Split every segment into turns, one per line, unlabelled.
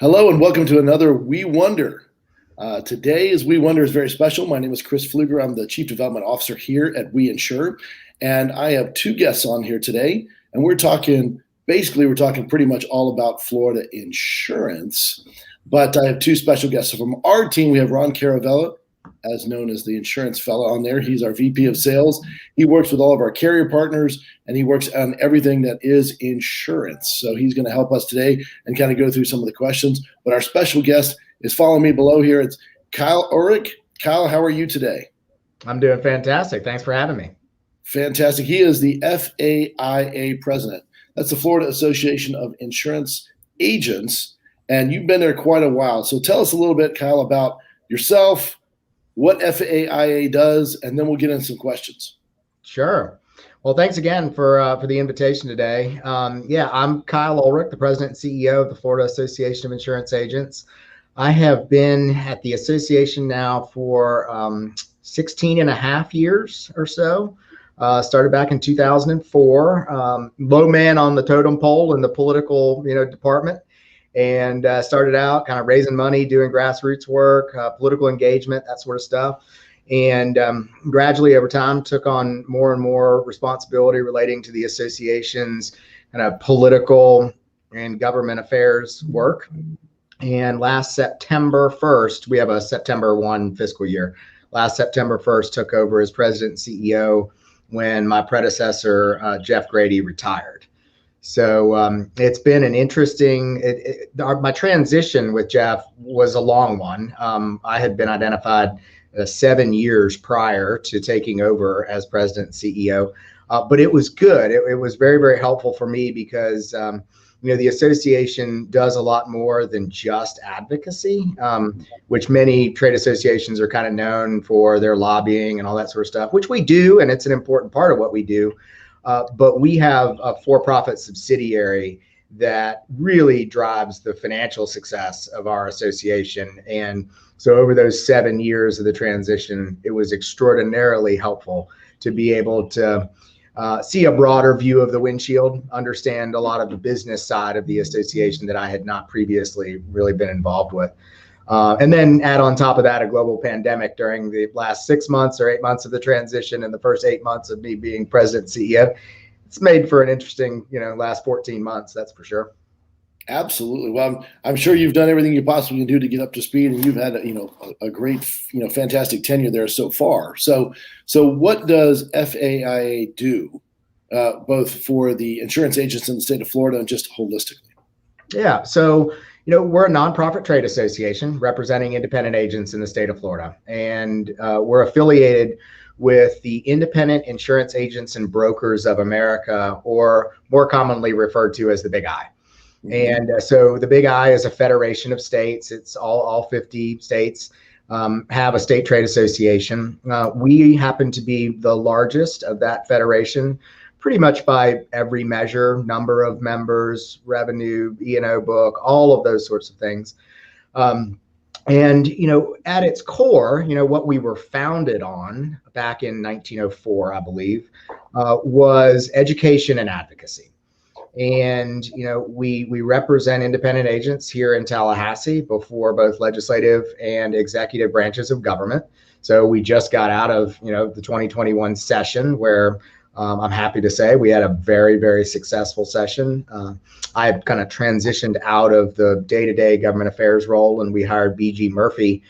Hello and welcome to another We Wonder. Today's We Wonder is very special. My name is Chris Pfluger. I'm the Chief Development Officer here at We Insure, and I have two guests on here today, and we're talking pretty much all about Florida insurance. But I have two special guests. So from our team, we have Ron Caravella, as known as the insurance fella on there. He's our VP of sales. He works with all of our carrier partners, and he works on everything that is insurance. So he's going to help us today and kind of go through some of the questions. But our special guest is following me below here. It's Kyle Ulrich. Kyle, how are you today?
I'm doing fantastic. Thanks for having me.
Fantastic. He is the FAIA president. That's the Florida Association of Insurance Agents. And you've been there quite a while. So tell us a little bit, Kyle, about yourself, what FAIA does, and then we'll get into some questions.
Sure. Well, thanks again for the invitation today. I'm Kyle Ulrich, the president and CEO of the Florida Association of Insurance Agents. I have been at the association now for 16 and a half years or so. Started back in 2004, low man on the totem pole in the political department. And started out kind of raising money, doing grassroots work, political engagement, that sort of stuff. And gradually over time took on more and more responsibility relating to the association's kind of political and government affairs work. And last September 1st, we have a September 1 fiscal year. Last September 1st took over as president and CEO when my predecessor, Jeff Grady, retired. So it's been an interesting, my transition with Jeff was a long one. I had been identified 7 years prior to taking over as president and CEO, but it was good. It was very, very helpful for me because, the association does a lot more than just advocacy, which many trade associations are kind of known for their lobbying and all that sort of stuff, which we do, and it's an important part of what we do. But we have a for-profit subsidiary that really drives the financial success of our association. And so over those 7 years of the transition, it was extraordinarily helpful to be able to see a broader view of the windshield, understand a lot of the business side of the association that I had not previously really been involved with. And then add on top of that a global pandemic during the last 6 months or 8 months of the transition and the first 8 months of me being president and CEO. It's made for an interesting, last 14 months, that's for sure.
Absolutely. Well, I'm sure you've done everything you possibly can do to get up to speed, and you've had a great, fantastic tenure there so far. So what does FAIA do, both for the insurance agents in the state of Florida and just holistically?
Yeah. So we're a nonprofit trade association representing independent agents in the state of Florida, and we're affiliated with the Independent Insurance Agents and Brokers of America, or more commonly referred to as the Big I. Mm-hmm. And so the Big I is a federation of states. It's all 50 states have a state trade association. We happen to be the largest of that federation, pretty much by every measure, number of members, revenue, E&O book, all of those sorts of things. And at its core, what we were founded on back in 1904, I believe, was education and advocacy. And, we represent independent agents here in Tallahassee before both legislative and executive branches of government. So we just got out of, the 2021 session where I'm happy to say we had a very, very successful session. I had kind of transitioned out of the day-to-day government affairs role, and we hired B.G. Murphy,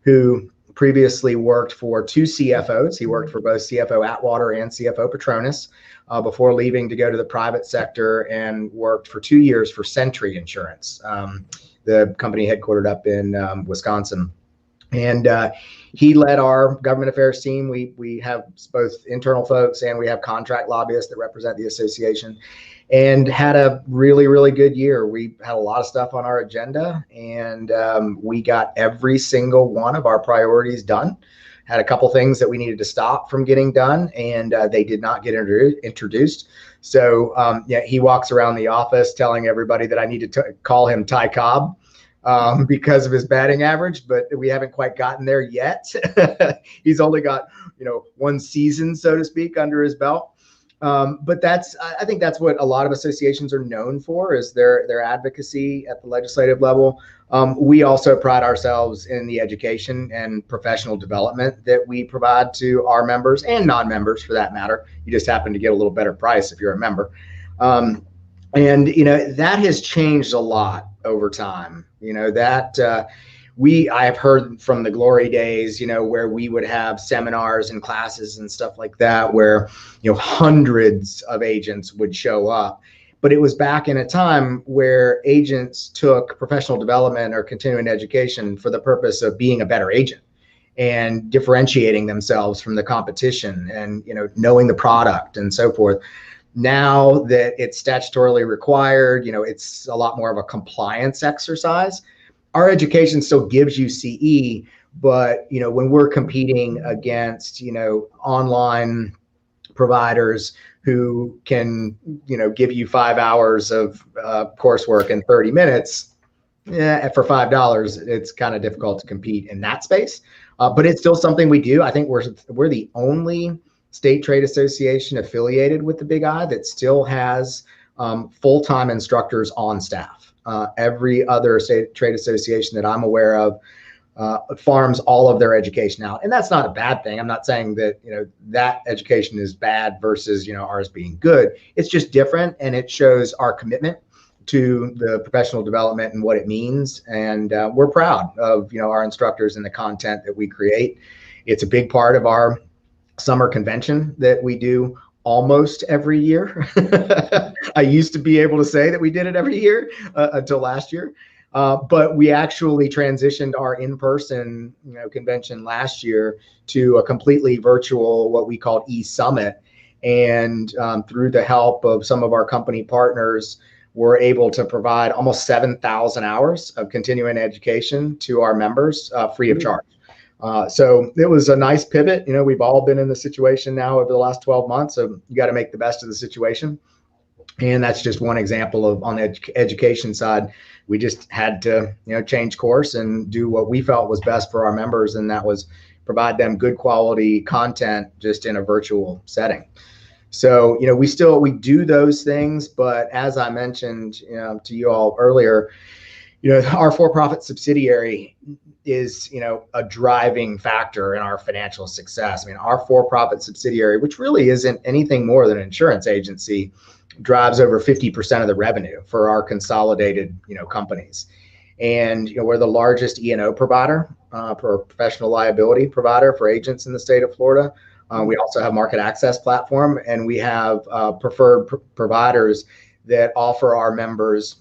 who previously worked for two CFOs. He worked for both CFO Atwater and CFO Petronas before leaving to go to the private sector, and worked for 2 years for Century Insurance, the company headquartered up in Wisconsin. And he led our government affairs team. We have both internal folks and we have contract lobbyists that represent the association, and had a really, really good year. We had a lot of stuff on our agenda, and we got every single one of our priorities done. Had a couple things that we needed to stop from getting done, and they did not get introduced. So he walks around the office telling everybody that I need to call him Ty Cobb, because of his batting average, but we haven't quite gotten there yet. He's only got, one season, so to speak, under his belt. But I think that's what a lot of associations are known for, is their advocacy at the legislative level. We also pride ourselves in the education and professional development that we provide to our members and non-members, for that matter. You just happen to get a little better price if you're a member. And that has changed a lot over time. I have heard from the glory days, where we would have seminars and classes and stuff like that, where, hundreds of agents would show up. But it was back in a time where agents took professional development or continuing education for the purpose of being a better agent and differentiating themselves from the competition and, knowing the product and so forth. Now that it's statutorily required, it's a lot more of a compliance exercise. Our education still gives you CE, but when we're competing against online providers who can give you 5 hours of coursework in 30 minutes, for $5, it's kind of difficult to compete in that space. But it's still something we do. I think we're the only state trade association affiliated with the Big I that still has full-time instructors on staff. Every other state trade association that I'm aware of farms all of their education out, and that's not a bad thing. I'm not saying that that education is bad versus ours being good. It's just different, and it shows our commitment to the professional development and what it means. And we're proud of our instructors and the content that we create. It's a big part of our summer convention that we do almost every year. I used to be able to say that we did it every year until last year. But we actually transitioned our in-person convention last year to a completely virtual, what we called e-summit. And through the help of some of our company partners, we're able to provide almost 7,000 hours of continuing education to our members free of charge. So it was a nice pivot. We've all been in the situation now over the last 12 months. So you got to make the best of the situation. And that's just one example of, on the education side, we just had to, change course and do what we felt was best for our members. And that was provide them good quality content just in a virtual setting. So, we do those things. But as I mentioned to you all earlier, our for-profit subsidiary is, a driving factor in our financial success. I mean, our for-profit subsidiary, which really isn't anything more than an insurance agency, drives over 50% of the revenue for our consolidated, companies. And, we're the largest E&O provider, for professional liability provider for agents in the state of Florida. We also have market access platform, and we have preferred providers that offer our members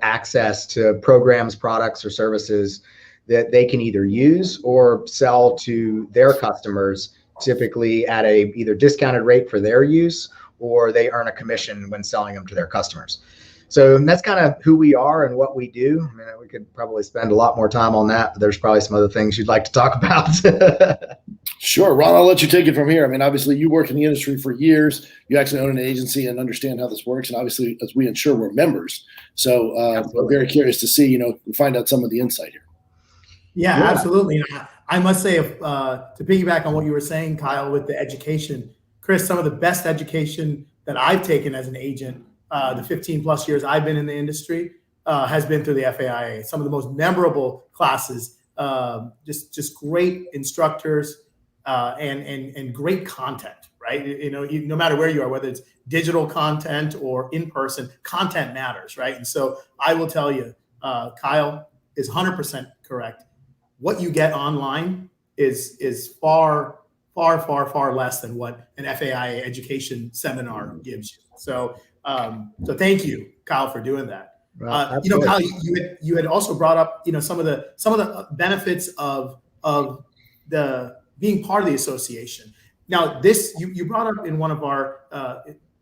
access to programs, products, or services that they can either use or sell to their customers, typically at a either discounted rate for their use, or they earn a commission when selling them to their customers. So that's kind of who we are and what we do. I mean, we could probably spend a lot more time on that, but there's probably some other things you'd like to talk about.
Sure, Ron, I'll let you take it from here. I mean, obviously you work in the industry for years. You actually own an agency and understand how this works. And obviously, as we insure, we're members. So we're very curious to see, find out some of the insight here.
Yeah, absolutely. I must say, to piggyback on what you were saying, Kyle, with the education, Chris, some of the best education that I've taken as an agent, the 15 plus years I've been in the industry, has been through the FAIA. Some of the most memorable classes, just great instructors, and great content, right? No matter where you are, whether it's digital content or in person, content matters, right? And so I will tell you, Kyle is 100% correct. What you get online is far less than what an FAIA education seminar gives you. So thank you, Kyle, for doing that. Kyle, you had also brought up, some of the benefits of the being part of the association. Now, this you brought up in one of our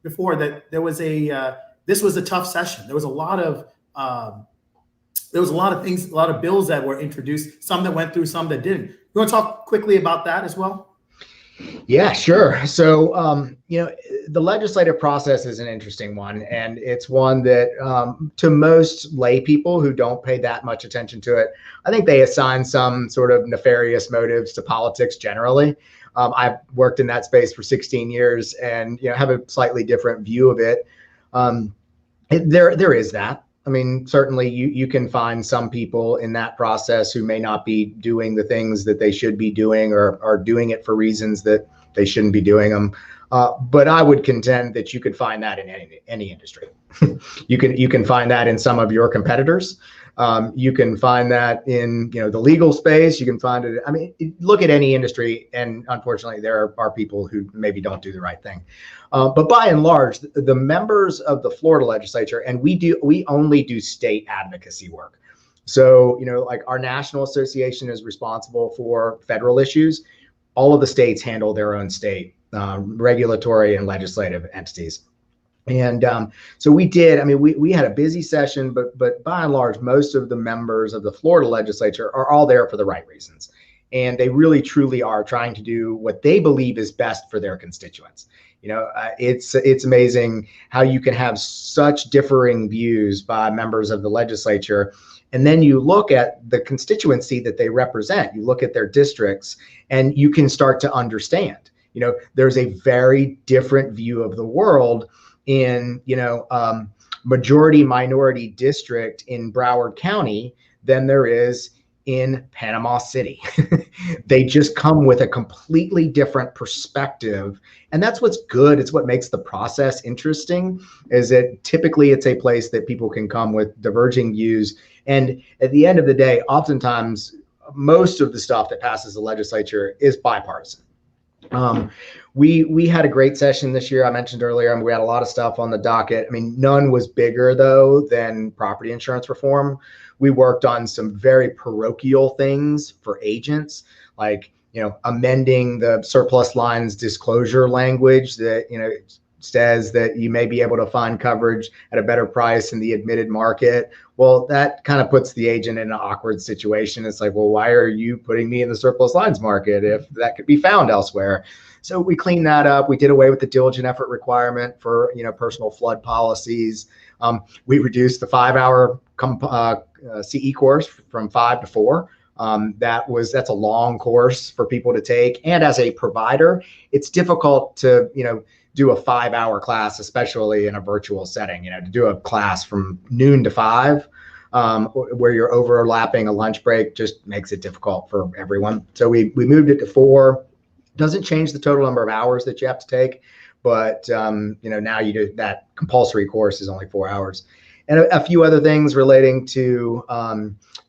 before that there was this was a tough session. There was a lot of things, a lot of bills that were introduced, some that went through, some that didn't. You want to talk quickly about that as well?
Yeah, sure. So, the legislative process is an interesting one, and it's one that to most lay people who don't pay that much attention to it, I think they assign some sort of nefarious motives to politics generally. I've worked in that space for 16 years and, have a slightly different view of it. There is that. I mean, certainly you can find some people in that process who may not be doing the things that they should be doing, or are doing it for reasons that they shouldn't be doing them. But I would contend that you could find that in any industry. You can find that in some of your competitors. You can find that in the legal space. You can find it. I mean, look at any industry, and unfortunately, there are people who maybe don't do the right thing. But by and large, the members of the Florida legislature, and we only do state advocacy work. So like our national association is responsible for federal issues. All of the states handle their own state regulatory and legislative entities. And so we did. I mean, we had a busy session, but by and large, most of the members of the Florida legislature are all there for the right reasons, and they really truly are trying to do what they believe is best for their constituents. It's amazing how you can have such differing views by members of the legislature, and then you look at the constituency that they represent. You look at their districts, and you can start to understand. There's a very different view of the world in majority minority district in Broward County than there is in Panama City. They just come with a completely different perspective, and that's what's good. It's what makes the process interesting, is that typically it's a place that people can come with diverging views, and at the end of the day, oftentimes most of the stuff that passes the legislature is bipartisan. We had a great session this year. I mentioned earlier, and we had a lot of stuff on the docket. I mean, none was bigger though than property insurance reform. We worked on some very parochial things for agents, like, amending the surplus lines disclosure language that, says that you may be able to find coverage at a better price in the admitted market. Well, that kind of puts the agent in an awkward situation. It's like, well, why are you putting me in the surplus lines market if that could be found elsewhere? So we cleaned that up. We did away with the diligent effort requirement for, personal flood policies. We reduced the 5-hour CE course from 5 to 4. That's a long course for people to take. And as a provider, it's difficult to, do a 5-hour class, especially in a virtual setting. To do a class from noon to 5, where you're overlapping a lunch break, just makes it difficult for everyone. So we moved it to 4. Doesn't change the total number of hours that you have to take, but now you do that compulsory course is only 4 hours. And a few other things relating to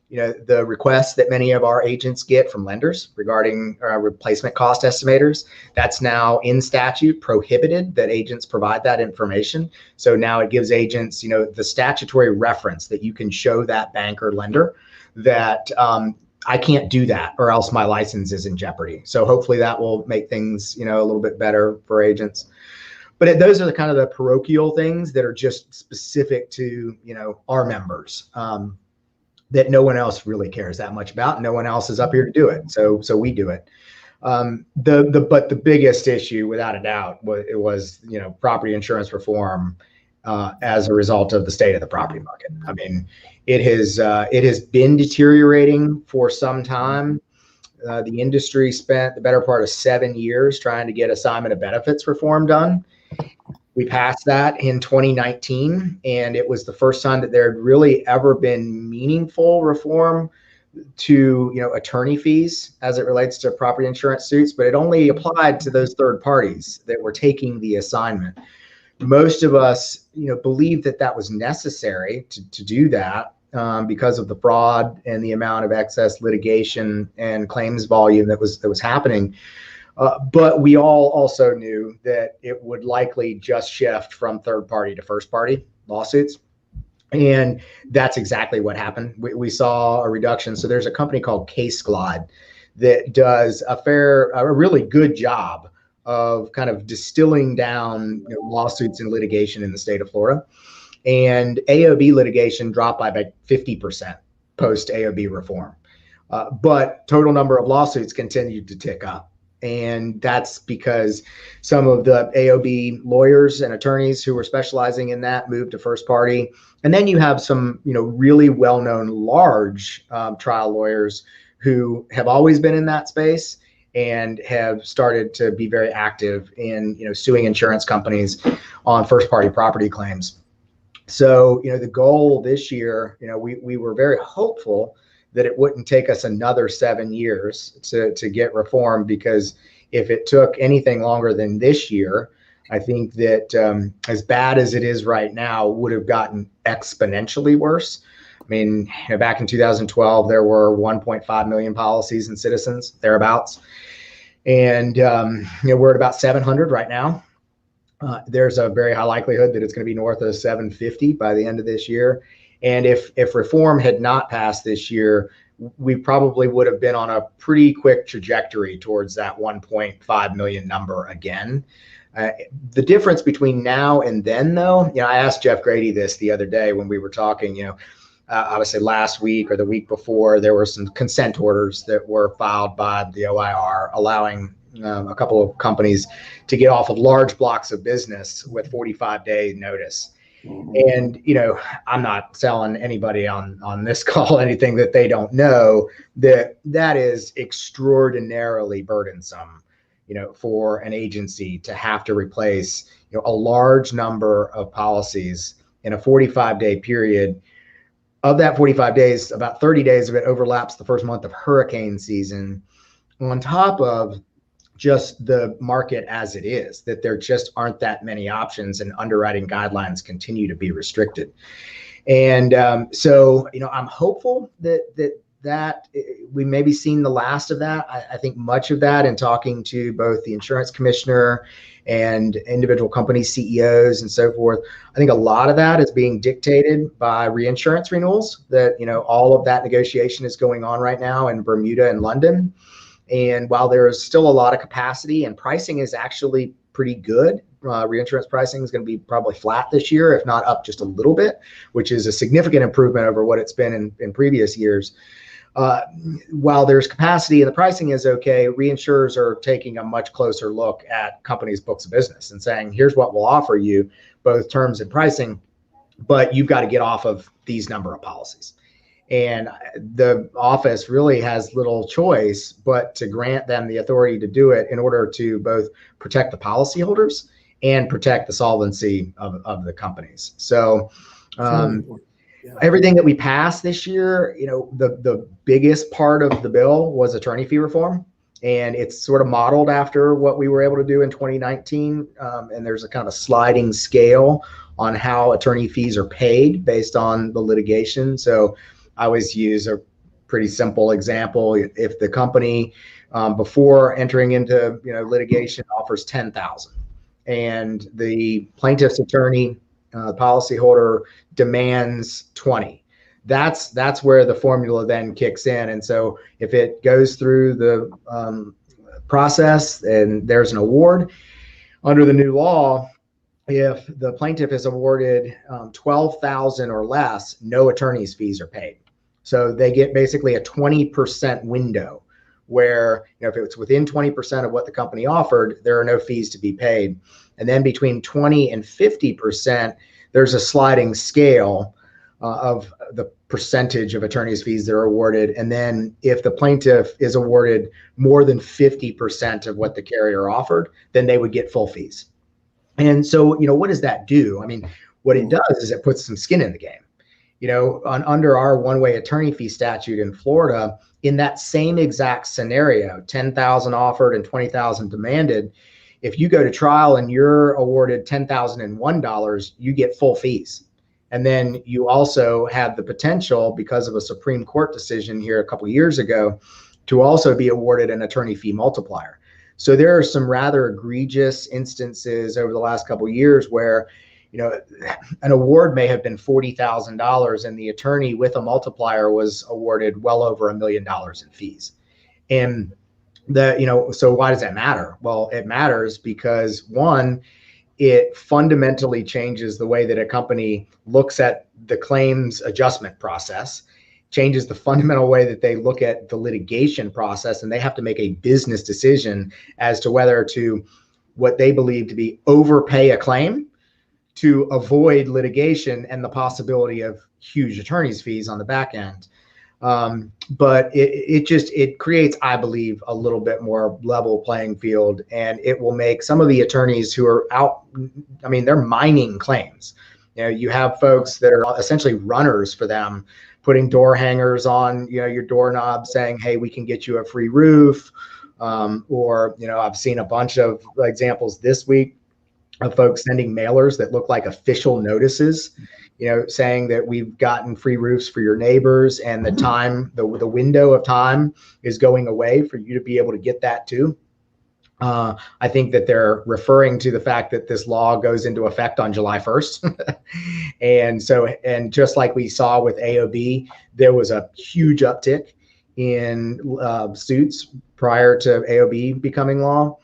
the requests that many of our agents get from lenders regarding replacement cost estimators. That's now in statute prohibited that agents provide that information. So now it gives agents, the statutory reference that you can show that bank or lender that I can't do that or else my license is in jeopardy. So hopefully that will make things, a little bit better for agents. But those are the kind of the parochial things that are just specific to, our members. That no one else really cares that much about. No one else is up here to do it. So we do it. But the biggest issue, without a doubt, was property insurance reform as a result of the state of the property market. I mean, it has been deteriorating for some time. The industry spent the better part of 7 years trying to get assignment of benefits reform done. We passed that in 2019, and it was the first time that there had really ever been meaningful reform to attorney fees as it relates to property insurance suits, but it only applied to those third parties that were taking the assignment. Most of us believed that was necessary to do that because of the fraud and the amount of excess litigation and claims volume that was happening. But we all also knew that it would likely just shift from third party to first party lawsuits. And that's exactly what happened. We saw a reduction. So there's a company called CaseGlide that does a really good job of kind of distilling down lawsuits and litigation in the state of Florida. And AOB litigation dropped by about 50% post AOB reform. But total number of lawsuits continued to tick up. And that's because some of the AOB lawyers and attorneys who were specializing in that moved to first party. And then you have some, really well-known large trial lawyers who have always been in that space and have started to be very active in, suing insurance companies on first party property claims. So, the goal this year, we were very hopeful that it wouldn't take us another 7 years to get reform, because if it took anything longer than this year, I think that as bad as it is right now, would have gotten exponentially worse. I mean, back in 2012, there were 1.5 million policies and Citizens, thereabouts. And, we're at about 700 right now. There's a very high likelihood that it's going to be north of 750 by the end of this year. And if reform had not passed this year, we probably would have been on a pretty quick trajectory towards that 1.5 million number again. The difference between now and then, though, I asked Jeff Grady this the other day when we were talking, obviously last week or the week before, there were some consent orders that were filed by the OIR allowing a couple of companies to get off of large blocks of business with 45-day notice. And, I'm not selling anybody on this call anything that they don't know, that is extraordinarily burdensome, for an agency to have to replace, a large number of policies in a 45-day period. Of that 45 days, about 30 days of it overlaps the first month of hurricane season, on top of just the market as it is, that there just aren't that many options and underwriting guidelines continue to be restricted. And so, I'm hopeful that we may be seeing the last of that. I think much of that, in talking to both the insurance commissioner and individual company CEOs and so forth, I think a lot of that is being dictated by reinsurance renewals, that, all of that negotiation is going on right now in Bermuda and London. And while there is still a lot of capacity and pricing is actually pretty good, reinsurance pricing is going to be probably flat this year, if not up just a little bit, which is a significant improvement over what it's been in previous years. While there's capacity and the pricing is okay, reinsurers are taking a much closer look at companies' books of business and saying, here's what we'll offer you, both terms and pricing, but you've got to get off of these number of policies. And the office really has little choice but to grant them the authority to do it in order to both protect the policyholders and protect the solvency of the companies. So everything that we passed this year, the biggest part of the bill was attorney fee reform. And it's sort of modeled after what we were able to do in 2019. And there's a kind of a sliding scale on how attorney fees are paid based on the litigation. So I always use a pretty simple example. If the company, before entering into litigation, offers $10,000, and the plaintiff's attorney, policyholder, demands $20,000, that's where the formula then kicks in. And so if it goes through the process and there's an award under the new law, if the plaintiff is awarded $12,000 or less, no attorney's fees are paid. So they get basically a 20% window where, if it's within 20% of what the company offered, there are no fees to be paid. And then between 20 and 50%, there's a sliding scale of the percentage of attorney's fees that are awarded. And then if the plaintiff is awarded more than 50% of what the carrier offered, then they would get full fees. And so, what does that do? I mean, what it does is it puts some skin in the game. Under our one-way attorney fee statute in Florida, in that same exact scenario, 10,000 offered and 20,000 demanded, if you go to trial and you're awarded $10,001, you get full fees. And then you also have the potential, because of a Supreme Court decision here a couple of years ago, to also be awarded an attorney fee multiplier. So there are some rather egregious instances over the last couple of years where an award may have been $40,000 and the attorney with a multiplier was awarded well over $1 million in fees. And so why does that matter? Well, it matters because, one, it fundamentally changes the way that a company looks at the claims adjustment process, changes the fundamental way that they look at the litigation process, and they have to make a business decision as to whether to, what they believe to be, overpay a claim to avoid litigation and the possibility of huge attorney's fees on the back end. But it creates, I believe, a little bit more level playing field, and it will make some of the attorneys who are out, I mean, they're mining claims. You have folks that are essentially runners for them, putting door hangers on, your doorknob saying, hey, we can get you a free roof. Or, I've seen a bunch of examples this week of folks sending mailers that look like official notices, saying that we've gotten free roofs for your neighbors, and the window of time is going away for you to be able to get that too. I think that they're referring to the fact that this law goes into effect on July 1st. And just like we saw with AOB, there was a huge uptick in suits prior to AOB becoming law.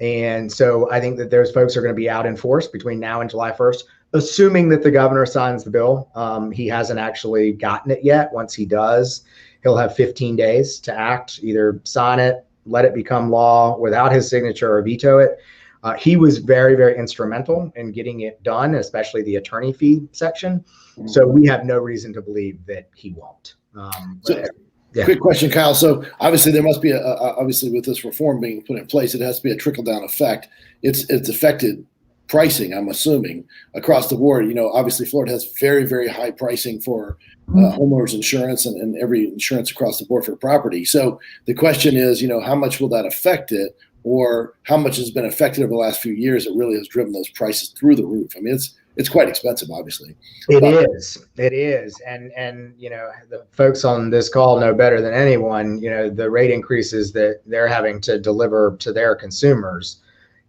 And so I think that those folks are going to be out in force between now and July 1st, assuming that the governor signs the bill. He hasn't actually gotten it yet. Once he does, he'll have 15 days to act, either sign it, let it become law without his signature, or veto it. He was very, very instrumental in getting it done, especially the attorney fee section. So we have no reason to believe that he won't.
Yeah. Quick question, Kyle. So obviously there must be obviously with this reform being put in place, it has to be a trickle down effect. It's affected pricing, I'm assuming, across the board. Obviously Florida has very, very high pricing for homeowners insurance and every insurance across the board for property. So the question is, how much will that affect it, or how much has been affected over the last few years that really has driven those prices through the roof? I mean, it's quite expensive, obviously.
It is. And the folks on this call know better than anyone, the rate increases that they're having to deliver to their consumers.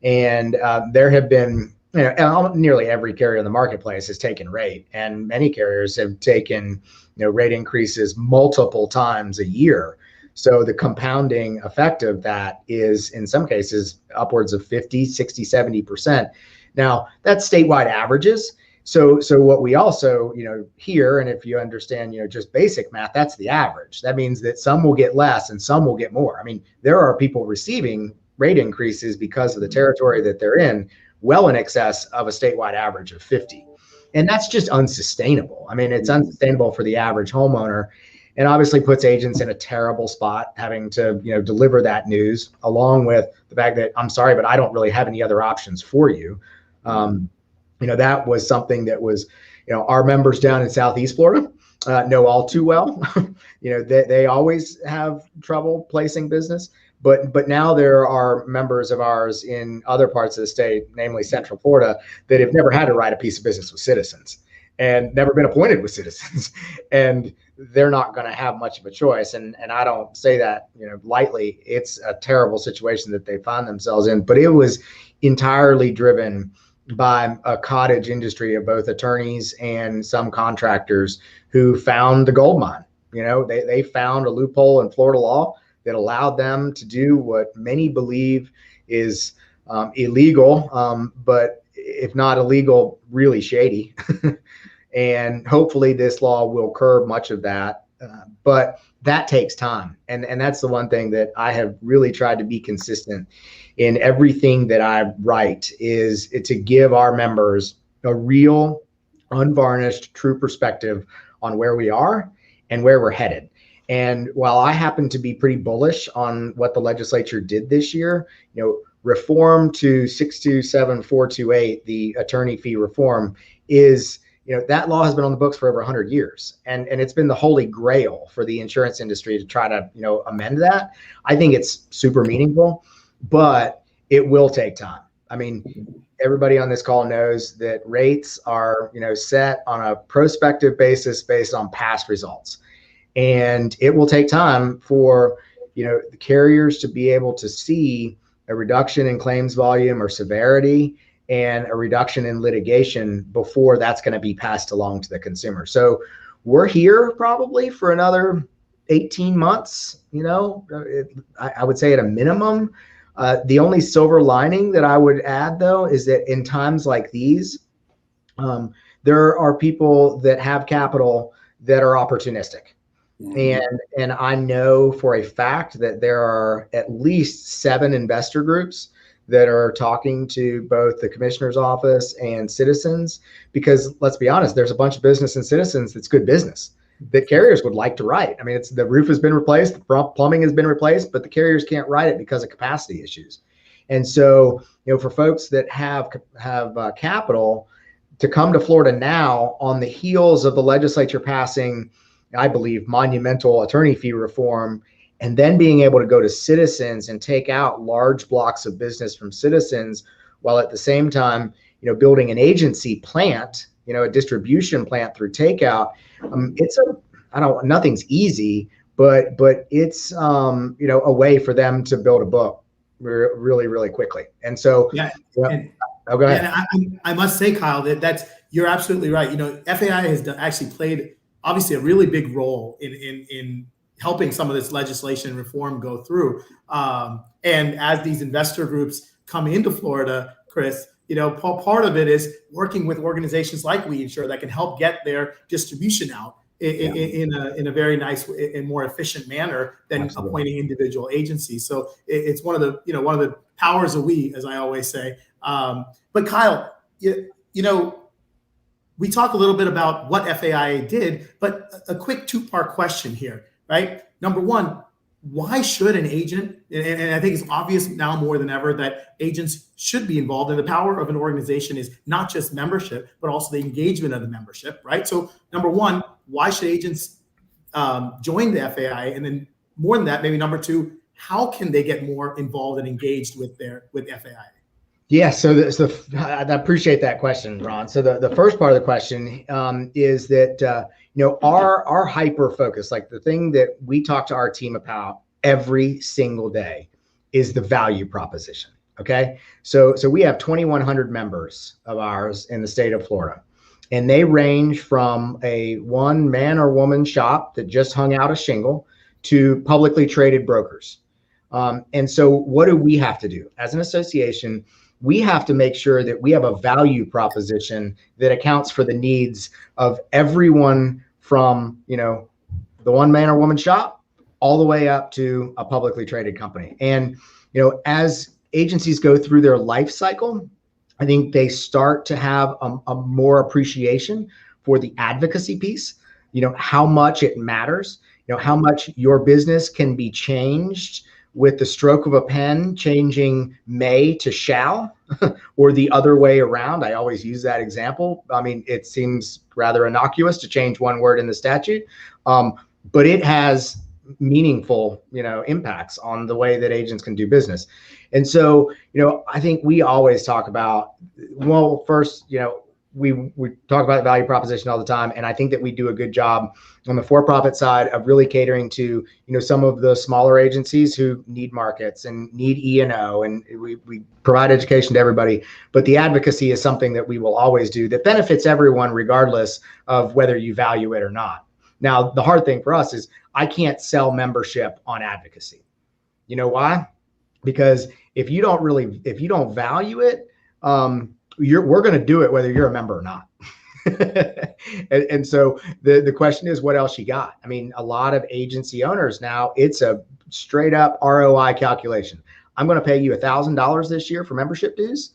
And there have been, nearly every carrier in the marketplace has taken rate, and many carriers have taken, rate increases multiple times a year. So the compounding effect of that is, in some cases, upwards of 50, 60, 70%. Now, that's statewide averages. So what we also, hear, and if you understand, just basic math, that's the average. That means that some will get less and some will get more. I mean, there are people receiving rate increases because of the territory that they're in, well in excess of a statewide average of 50. And that's just unsustainable. I mean, it's unsustainable for the average homeowner, and obviously puts agents in a terrible spot having to, deliver that news, along with the fact that, I'm sorry, but I don't really have any other options for you. That was something that was, our members down in Southeast Florida know all too well. They always have trouble placing business. But now there are members of ours in other parts of the state, namely Central Florida, that have never had to write a piece of business with Citizens and never been appointed with Citizens. And they're not going to have much of a choice. And I don't say that, lightly. It's a terrible situation that they find themselves in. But it was entirely driven by a cottage industry of both attorneys and some contractors who found the gold mine. They found a loophole in Florida law that allowed them to do what many believe is illegal, but if not illegal, really shady. And hopefully this law will curb much of that. But that takes time. And that's the one thing that I have really tried to be consistent in everything that I write, is to give our members a real, unvarnished, true perspective on where we are and where we're headed. And while I happen to be pretty bullish on what the legislature did this year, reform to 627428, the attorney fee reform, is, that law has been on the books for over 100 years. And it's been the holy grail for the insurance industry to try to, amend that. I think it's super meaningful, but it will take time. I mean, everybody on this call knows that rates are, set on a prospective basis based on past results. And it will take time for, the carriers to be able to see a reduction in claims volume or severity and a reduction in litigation before that's going to be passed along to the consumer. So we're here probably for another 18 months, I would say at a minimum. The only silver lining that I would add, though, is that in times like these, there are people that have capital that are opportunistic. And I know for a fact that there are at least 7 investor groups that are talking to both the commissioner's office and Citizens, because let's be honest, there's a bunch of business in Citizens that's good business. that carriers would like to write. I mean, it's the roof has been replaced, the plumbing has been replaced, but the carriers can't write it because of capacity issues. And so, for folks that have capital to come to Florida now on the heels of the legislature passing, I believe, monumental attorney fee reform, and then being able to go to citizens and take out large blocks of business from citizens, while at the same time, building an agency plant, a distribution plant through takeout. Nothing's easy, but it's a way for them to build a book really, really quickly. And so,
yeah.
Oh, go ahead.
And I must say, Kyle, you're absolutely right. FAI has actually played obviously a really big role in helping some of this legislation reform go through. And as these investor groups come into Florida, Chris, part of it is working with organizations like We Insure that can help get their distribution out in a very nice and more efficient manner than Absolutely. Appointing individual agencies. So it's one of the powers of we, as I always say. But Kyle, we talk a little bit about what FAIA did, but a quick two-part question here, right? Number one, why should an agent, and I think it's obvious now more than ever that agents should be involved, and the power of an organization is not just membership, but also the engagement of the membership, right? So number one, why should agents join the FAIA? And then more than that, maybe number two, how can they get more involved and engaged with FAIA?
Yeah, so I appreciate that question, Ron. So the first part of the question is that our hyper focus, like the thing that we talk to our team about every single day, is the value proposition. Okay, so we have 2,100 members of ours in the state of Florida, and they range from a one man or woman shop that just hung out a shingle to publicly traded brokers. And so what do we have to do as an association? We have to make sure that we have a value proposition that accounts for the needs of everyone from, the one man or woman shop all the way up to a publicly traded company. And, as agencies go through their life cycle, I think they start to have a more appreciation for the advocacy piece, how much it matters, how much your business can be changed with the stroke of a pen, changing may to shall, or the other way around. I always use that example. I mean, it seems rather innocuous to change one word in the statute, but it has meaningful, impacts on the way that agents can do business. And so, I think we always talk about, well, first, we talk about the value proposition all the time. And I think that we do a good job on the for-profit side of really catering to, some of the smaller agencies who need markets and need E&O, and we provide education to everybody. But the advocacy is something that we will always do that benefits everyone, regardless of whether you value it or not. Now, the hard thing for us is I can't sell membership on advocacy. You know why? Because if you don't value it, we're going to do it whether you're a member or not. and so the question is, what else you got? I mean, a lot of agency owners now, it's a straight up ROI calculation. I'm going to pay you $1,000 this year for membership dues.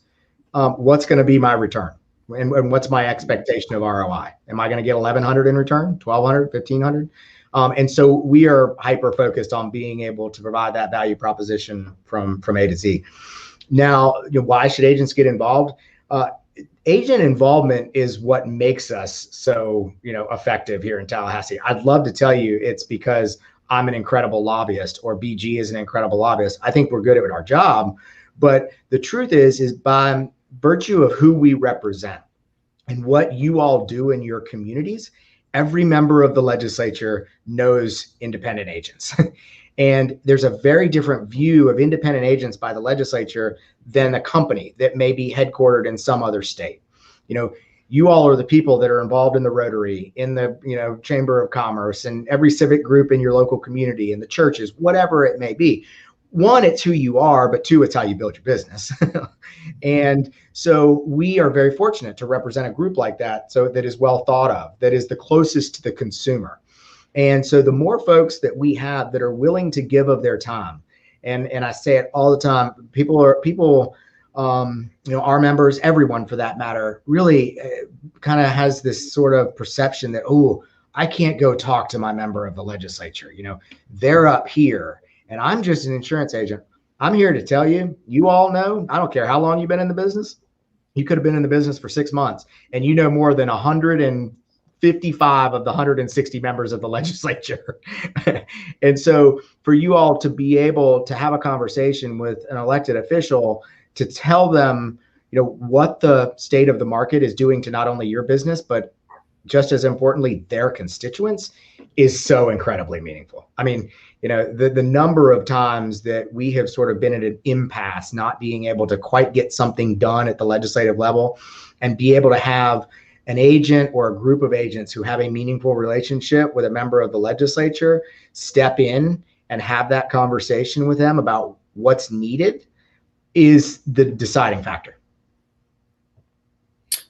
What's going to be my return? And what's my expectation of ROI? Am I going to get $1,100 in return, $1,200, $1,500? And so we are hyper focused on being able to provide that value proposition from A to Z. Now, why should agents get involved? Agent involvement is what makes us so, effective here in Tallahassee. I'd love to tell you it's because I'm an incredible lobbyist or BG is an incredible lobbyist. I think we're good at our job, but the truth is by virtue of who we represent and what you all do in your communities, every member of the legislature knows independent agents. And there's a very different view of independent agents by the legislature than a company that may be headquartered in some other state. You all are the people that are involved in the Rotary, in the, Chamber of Commerce, and every civic group in your local community, and the churches, whatever it may be. One, it's who you are, but two, it's how you build your business. And so we are very fortunate to represent a group like that, so that is well thought of, that is the closest to the consumer. And so the more folks that we have that are willing to give of their time, and I say it all the time, our members, everyone for that matter, really kind of has this sort of perception that, I can't go talk to my member of the legislature. They're up here and I'm just an insurance agent. I'm here to tell you, you all know, I don't care how long you've been in the business. You could have been in the business for 6 months and you know more than 155 of the 160 members of the legislature. And so for you all to be able to have a conversation with an elected official to tell them, what the state of the market is doing to not only your business, but just as importantly, their constituents is so incredibly meaningful. I mean, the number of times that we have sort of been at an impasse, not being able to quite get something done at the legislative level and be able to have an agent or a group of agents who have a meaningful relationship with a member of the legislature step in and have that conversation with them about what's needed is the deciding factor.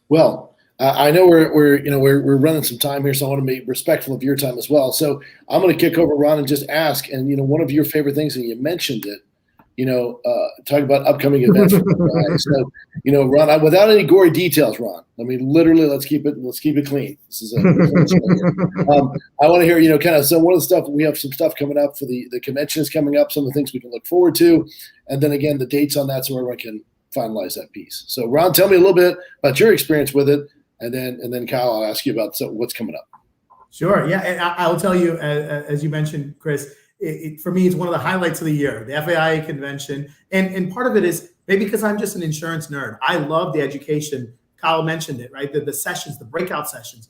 Well, I know we're running some time here, so I want to be respectful of your time as well. So I'm going to kick over Ron and just ask, and one of your favorite things, and you mentioned it, talk about upcoming events. So, Ron, without any gory details, Ron, I mean, literally, let's keep it clean. This is I want to hear, kind of, so one of the stuff, we have some stuff coming up for the convention is coming up, some of the things we can look forward to, and then again, the dates on that so everyone can finalize that piece. So Ron, tell me a little bit about your experience with it, and then Kyle, I'll ask you about what's coming up.
Sure. Yeah. And I'll tell you, as you mentioned, Chris, for me, it's one of the highlights of the year, the FAIA convention. And part of it is maybe because I'm just an insurance nerd. I love the education. Kyle mentioned it, right? The sessions, the breakout sessions,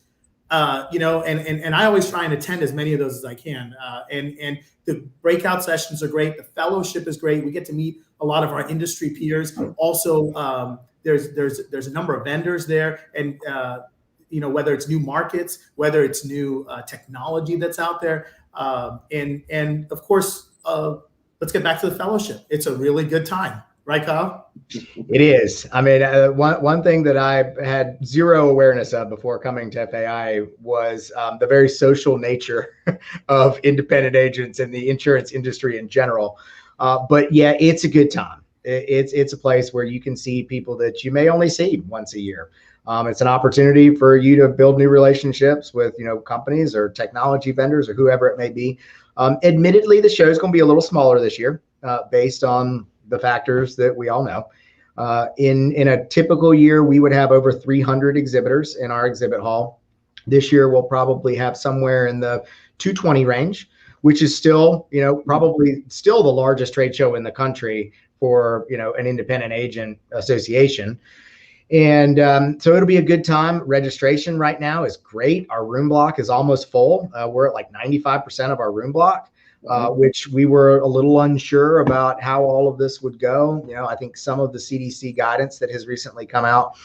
and I always try and attend as many of those as I can. And the breakout sessions are great. The fellowship is great. We get to meet a lot of our industry peers. Also, there's a number of vendors there, and whether it's new markets, whether it's new technology that's out there, and of course, let's get back to the fellowship. It's a really good time, right, Kyle?
It is. I mean, one thing that I had zero awareness of before coming to FAI was the very social nature of independent agents and the insurance industry in general. But yeah, it's a good time. It's a place where you can see people that you may only see once a year. It's an opportunity for you to build new relationships with, companies or technology vendors or whoever it may be. Admittedly, the show is going to be a little smaller this year based on the factors that we all know. In a typical year, we would have over 300 exhibitors in our exhibit hall. This year, we'll probably have somewhere in the 220 range, which is still, probably still the largest trade show in the country for, an independent agent association. And so it'll be a good time. Registration right now is great. Our room block is almost full. We're at like 95% of our room block, which we were a little unsure about how all of this would go. I think some of the CDC guidance that has recently come out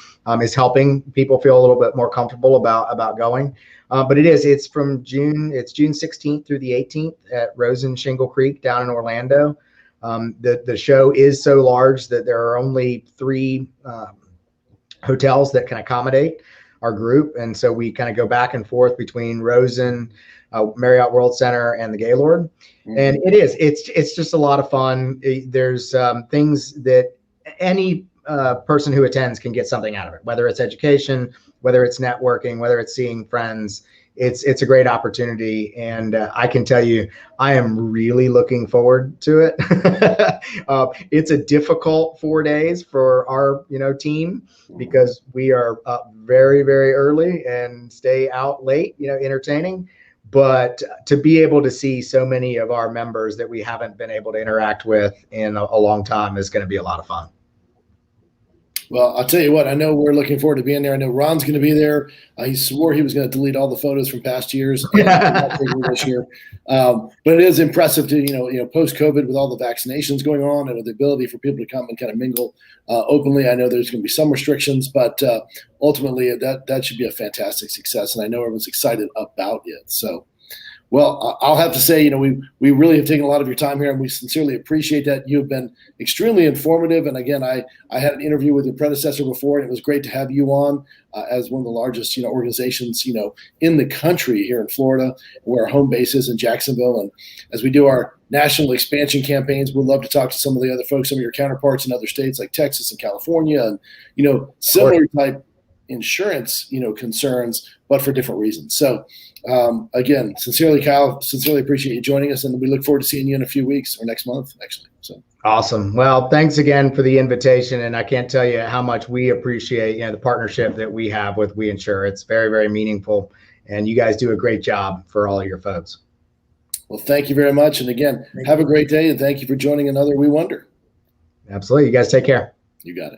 is helping people feel a little bit more comfortable about going. But it's June 16th through the 18th at Rosen Shingle Creek down in Orlando. The show is so large that there are only 3 hotels that can accommodate our group. And so we kind of go back and forth between Rosen, Marriott World Center, and the Gaylord. Mm-hmm. And it's just a lot of fun. There's things that any person who attends can get something out of it, whether it's education, whether it's networking, whether it's seeing friends. It's a great opportunity, and I can tell you, I am really looking forward to it. It's a difficult 4 days for our team because we are up very, very early and stay out late, entertaining. But to be able to see so many of our members that we haven't been able to interact with in a long time is going to be a lot of fun.
Well, I'll tell you what, I know we're looking forward to being there. I know Ron's going to be there. He swore he was going to delete all the photos from past years this year. But it is impressive to, post-COVID with all the vaccinations going on and with the ability for people to come and kind of mingle openly. I know there's going to be some restrictions, but ultimately that should be a fantastic success. And I know everyone's excited about it. So, well, I'll have to say, we really have taken a lot of your time here, and we sincerely appreciate that. You've been extremely informative. And again, I had an interview with your predecessor before, and it was great to have you on as one of the largest, organizations, in the country here in Florida, where our home base is in Jacksonville. And as we do our national expansion campaigns, we'd love to talk to some of the other folks, some of your counterparts in other states like Texas and California, and, similar type insurance, concerns, but for different reasons. So again, sincerely, Kyle, sincerely appreciate you joining us, and we look forward to seeing you in a few weeks or next month, actually. So
awesome. Well, thanks again for the invitation, and I can't tell you how much we appreciate the partnership that we have with We Insure. It's very, very meaningful, and you guys do a great job for all of your folks.
Well, thank you very much, and again, have a great day, and thank you for joining another We Wonder.
Absolutely. You guys take care.
You got it.